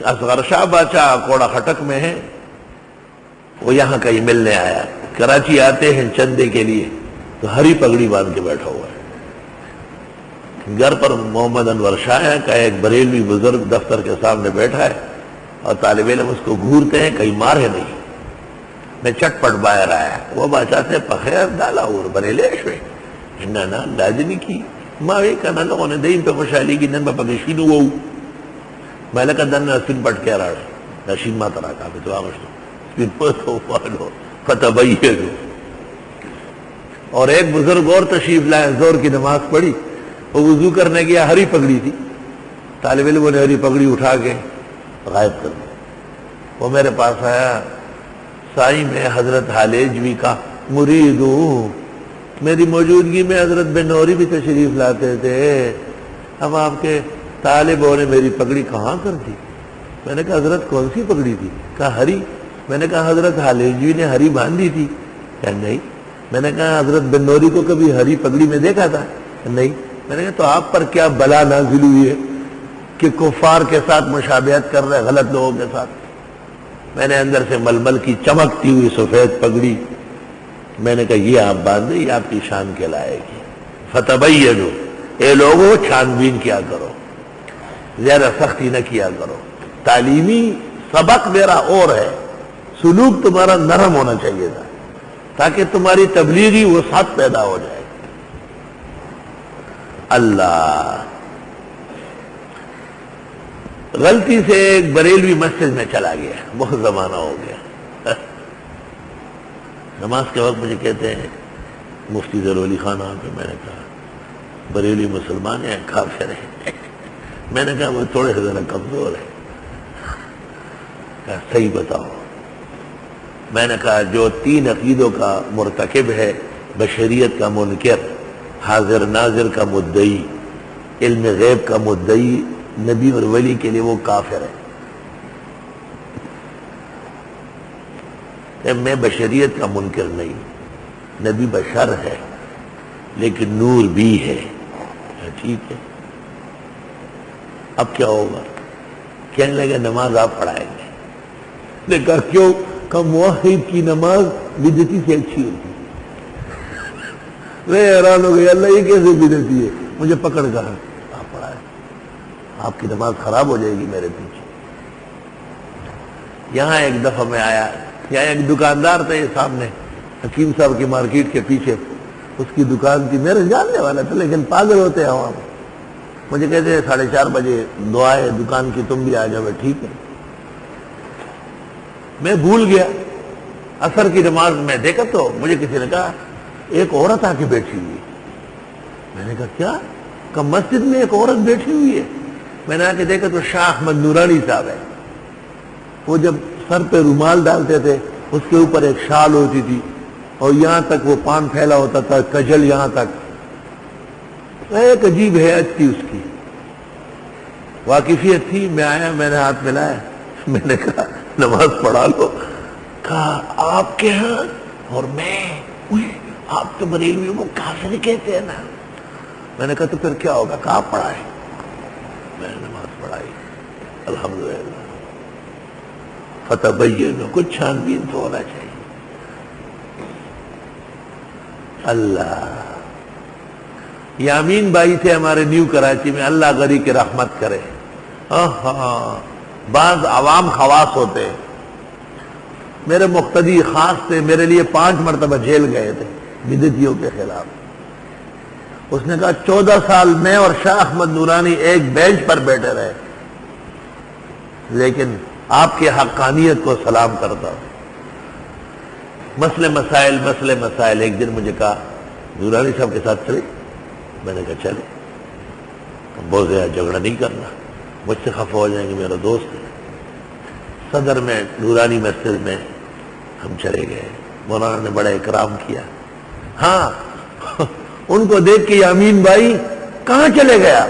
اصغر شاہ بادشاہ کوڑا خٹک میں ہے، وہ یہاں کہیں ملنے آیا، کراچی آتے ہیں چندے کے لیے تو ہری پگڑی باندھ کے بیٹھا ہوا ہے۔ گھر پر محمد انور شاہ ہے کا ایک بریلوی بزرگ دفتر کے سامنے بیٹھا ہے اور طالب علم اس کو گھورتے ہیں، کہیں مارے نہیں، میں چٹ پٹ باہر آیا، وہ بادشاہ سے پخیر ڈالا اور بریلے شوئے انہاں لاجنی کی ماوی کنا لوگوں نے دین پہ خوشحالی کی نن پا پکشینو وو میں لکا دن سن پٹ کے راڑ نشین ما ترا کا تو آگشتو سن پتو فالو فتبیدو۔ اور ایک بزرگ اور تشریف لائے، زور کی نماز پڑھی، وہ وضو کرنے گیا، ہری پگڑی تھی، طالب علموں نے ہری پگڑی اٹھا کے غائب کر دی۔ وہ میرے پاس آیا، سائی میں حضرت حالیجوی کا مرید ہوں، میری موجودگی میں حضرت بنوری بھی تشریف لاتے تھے، اب آپ کے طالبوں نے میری پگڑی کہاں کر دی؟ میں نے کہا حضرت کون سی پگڑی تھی؟ کہا ہری۔ میں نے کہا حضرت حالیجوی نے ہری باندھی تھی؟ کہا نہیں۔ میں نے کہا حضرت بنوری کو کبھی ہری پگڑی میں دیکھا تھا؟ نہیں۔ میں نے کہا تو آپ پر کیا بلا نازل ہوئی ہے کہ کفار کے ساتھ مشابہت کر رہے، غلط لوگوں کے ساتھ؟ میں نے اندر سے ململ کی چمکتی ہوئی سفید پگڑی، میں نے کہا یہ آپ باندھیں، یہ آپ کی شان کہلائے گی۔ فتبینو، اے لوگوں چھان بین کیا کرو، زیادہ سختی نہ کیا کرو۔ تعلیمی سبق میرا اور ہے، سلوک تمہارا نرم ہونا چاہیے تھا تاکہ تمہاری تبلیغی وسعت پیدا ہو جائے۔ اللہ، غلطی سے ایک بریلوی مسجد میں چلا گیا، بہت زمانہ ہو گیا، نماز کے وقت مجھے کہتے ہیں مفتی ظہور علی خان آن پہ، میں نے کہا بریلوی مسلمان ہیں کافر ہیں؟ میں نے کہا وہ تھوڑے سے ذرا کمزور ہے۔ کہا صحیح بتاؤ۔ میں نے کہا جو 3 عقیدوں کا مرتکب ہے، بشریت کا منکر، حاضر ناظر کا مدعی، علم غیب کا مدعی، نبی اور ولی کے لیے وہ کافر ہے۔ میں بشریت کا منکر نہیں، نبی بشر ہے لیکن نور بھی ہے۔ ٹھیک ہے، اب کیا ہوگا؟ کہنے لگے نماز آپ پڑھائیں گے۔ نے کہا کیوں؟ کہ موحد کی نماز بدعتی سے اچھی ہوتی ہے۔ میں حیران ہو گئی، اللہ یہ کیسے بدعتی ہے؟ مجھے پکڑ کر آپ پڑھائیں، آپ کی نماز خراب ہو جائے گی میرے پیچھے۔ یہاں ایک دفعہ میں آیا، یہاں ایک دکاندار تھا، یہ سامنے حکیم صاحب کی مارکیٹ کے پیچھے اس کی دکان تھی، میرے جاننے والا تھا لیکن پاگل ہوتے ہیں وہاں۔ مجھے کہتے ہیں 4:30 بجے دعا ہے دکان کی، تم بھی آ جاؤ۔ ٹھیک ہے، میں بھول گیا۔ عصر کی نماز میں دیکھا تو مجھے کسی نے کہا ایک عورت آ کے بیٹھی ہوئی ہے۔ میں نے کہا کیا؟ کہ مسجد میں ایک عورت بیٹھی ہوئی ہے۔ میں نے آ کے دیکھا تو شاہ احمد نورانی صاحب ہے۔ وہ جب سر پہ رومال ڈالتے تھے اس کے اوپر ایک شال ہوتی تھی اور یہاں تک وہ پان پھیلا ہوتا تھا، کجل یہاں تک، ایک عجیب حیت تھی اس کی، واقفیت تھی۔ میں آیا، میں نے ہاتھ ملایا، میں نے کہا نماز پڑھا لو۔ کہا آپ کے ہاں اور میں، آپ تو بریلویوں کو کافر کہتے ہیں نا۔ میں نے کہا تو پھر کیا ہوگا؟ کہا آپ پڑھائیں۔ میں نے نماز پڑھائی، الحمدللہ۔ فتبینو، کچھ چھان بین تو ہونا چاہیے۔ اللہ، یامین بھائی تھے ہمارے نیو کراچی میں، اللہ غری کی رحمت کرے۔ بعض عوام خواص ہوتے ہیں، میرے مقتدی خاص تھے، میرے لیے 5 مرتبہ جیل گئے تھے بدعتیوں کے خلاف۔ اس نے کہا 14 سال میں اور شاہ احمد نورانی ایک بینچ پر بیٹھے رہے، لیکن آپ کی حقانیت کو سلام کرتا ہوں۔ مسئلے مسائل ایک دن مجھے کہا نورانی صاحب کے ساتھ چلے؟ میں نے کہا چلے، بہت زیادہ جھگڑا نہیں کرنا، مجھ سے خفا ہو جائیں گے، میرا دوست ہے۔ صدر میں نورانی مسجد میں ہم چلے گئے، مولانا نے بڑا اکرام کیا۔ ہاں، ان کو دیکھ کے یامین بھائی کہاں چلے گیا،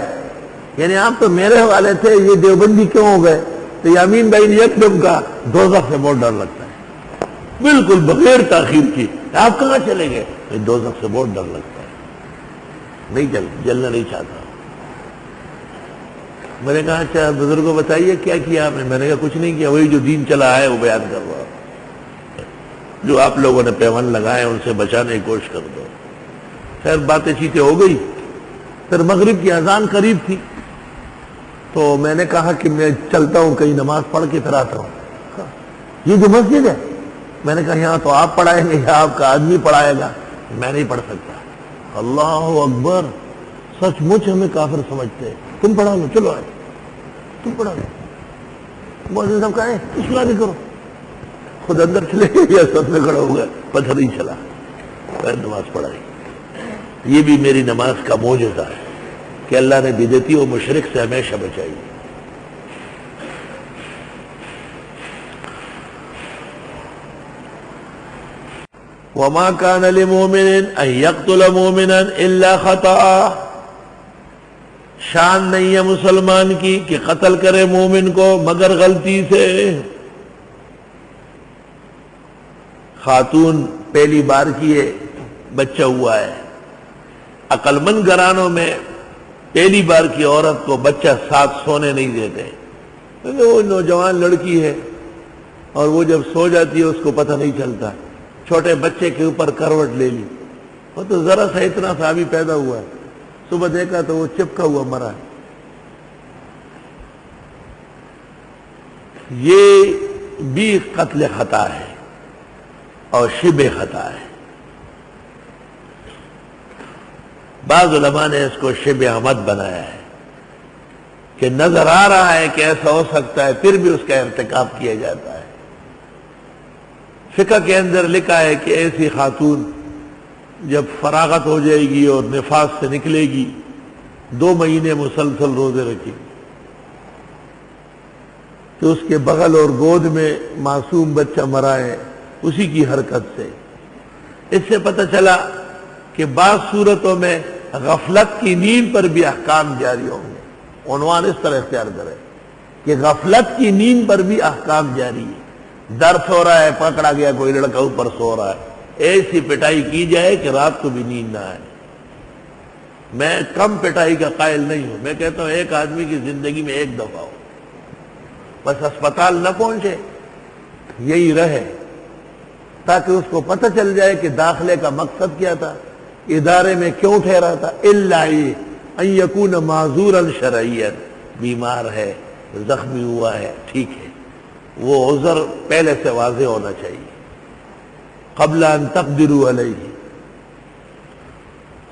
یعنی آپ تو میرے حوالے تھے، یہ دیوبندی کیوں ہو گئے؟ تو یامین بھائی نے ایک دم کہا دوزخ سے بہت ڈر لگتا ہے، بالکل بغیر تاخیر کی۔ آپ کہاں چلے گئے؟ دوزخ سے بہت ڈر لگتا ہے، نہیں جلنا نہیں چاہتا۔ میں نے کہا اچھا بزرگوں بتائیے کیا کیا آپ نے؟ میں نے کہا کچھ نہیں کیا، وہی جو دین چلا ہے وہ بیان کر رہا ہوں، جو آپ لوگوں نے پیون لگائے ان سے بچانے کی کوشش کر دو۔ خیر باتیں چیتیں ہو گئی، پھر مغرب کی اذان قریب تھی تو میں نے کہا کہ میں چلتا ہوں کہیں نماز پڑھ کے پھر آتا ہوں۔ یہ جو مسجد ہے، میں نے کہا یہاں تو آپ پڑھائیں گے یا آپ کا آدمی پڑھائے گا؟ میں نہیں پڑھ سکتا۔ اللہ اکبر، سچ مچ ہمیں کافر سمجھتے ہیں، تم پڑھا لو، چلو آئے تم پڑھا لو۔ مولوی صاحب کہا اصلاح نہیں کرو، خود اندر چلے گئے یا سب میں کھڑا ہو گیا، پتہ نہیں چلا، پھر نماز پڑھائی۔ یہ بھی میری نماز کا معجزہ ہے کہ اللہ نے بدعتی و مشرک سے ہمیشہ بچائی۔ وما كان لمؤمن ان يقتل مؤمنا الا خطأ، شان نہیں ہے مسلمان کی کہ قتل کرے مومن کو مگر غلطی سے۔ خاتون پہلی بار کی ہے، بچہ ہوا ہے، عقل مند گھرانوں میں پہلی بار کی عورت کو بچہ ساتھ سونے نہیں دیتے، کیونکہ وہ نوجوان لڑکی ہے اور وہ جب سو جاتی ہے اس کو پتہ نہیں چلتا، چھوٹے بچے کے اوپر کروٹ لے لی، وہ تو ذرا سا اتنا سا ابھی پیدا ہوا ہے، صبح دیکھا تو وہ چپکا ہوا مرا ہے۔ یہ بھی قتل خطا ہے اور شبہ خطا ہے۔ بعض علماء نے اس کو شبہ عمد بنایا ہے کہ نظر آ رہا ہے کہ ایسا ہو سکتا ہے پھر بھی اس کا ارتکاب کیا جاتا ہے۔ فقہ کے اندر لکھا ہے کہ ایسی خاتون جب فراغت ہو جائے گی اور نفاس سے نکلے گی 2 مہینے مسلسل روزے رکھے گی تو اس کے بغل اور گود میں معصوم بچہ مرا ہے اسی کی حرکت سے۔ اس سے پتہ چلا کہ بعض صورتوں میں غفلت کی نیند پر بھی احکام جاری ہوں گے۔ عنوان اس طرح اختیار کرے کہ غفلت کی نیند پر بھی احکام جاری ہے۔ درس ہو رہا ہے، پکڑا گیا کوئی لڑکا اوپر سو رہا ہے، ایسی پٹائی کی جائے کہ رات کو بھی نیند نہ آئے۔ میں کم پٹائی کا قائل نہیں ہوں، میں کہتا ہوں ایک آدمی کی زندگی میں ایک دفعہ ہو، بس اسپتال نہ پہنچے، یہی رہے، تاکہ اس کو پتہ چل جائے کہ داخلے کا مقصد کیا تھا، ادارے میں کیوں ٹھہرا تھا۔ الا ان یکون معذورا شرعیا، بیمار ہے، زخمی ہوا ہے، ٹھیک ہے، وہ عذر پہلے سے واضح ہونا چاہیے قبل ان تقدروا علیہ۔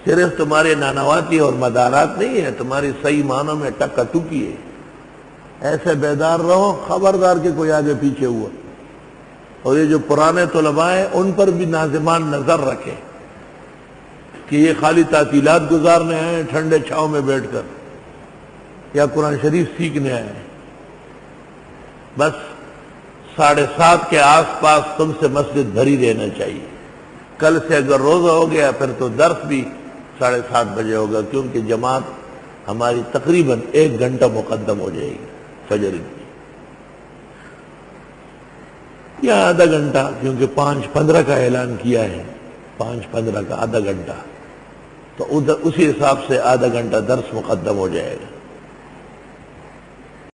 صرف تمہارے نانواتی اور مدارات نہیں ہے، تمہاری صحیح معنوں میں ٹکا ٹکی ہے۔ ایسے بیدار رہو، خبردار کہ کوئی آگے پیچھے ہوا۔ اور یہ جو پرانے طلباء ہیں ان پر بھی ناظمان نظر رکھیں کہ یہ خالی تعطیلات گزارنے آئے ہیں ٹھنڈے چھاؤں میں بیٹھ کر، یا قرآن شریف سیکھنے آئے ہیں۔ بس 7:30 کے آس پاس تم سے مسجد بھری رہنا چاہیے۔ کل سے اگر روزہ ہو گیا پھر تو درس بھی 7:30 بجے ہوگا، کیونکہ جماعت ہماری تقریباً 1 گھنٹہ مقدم ہو جائے گی فجر کی، یا آدھا گھنٹہ، کیونکہ 5:15 کا اعلان کیا ہے، 5:15 کا آدھا گھنٹہ، تو اسی حساب سے آدھا گھنٹہ درس مقدم ہو جائے گا۔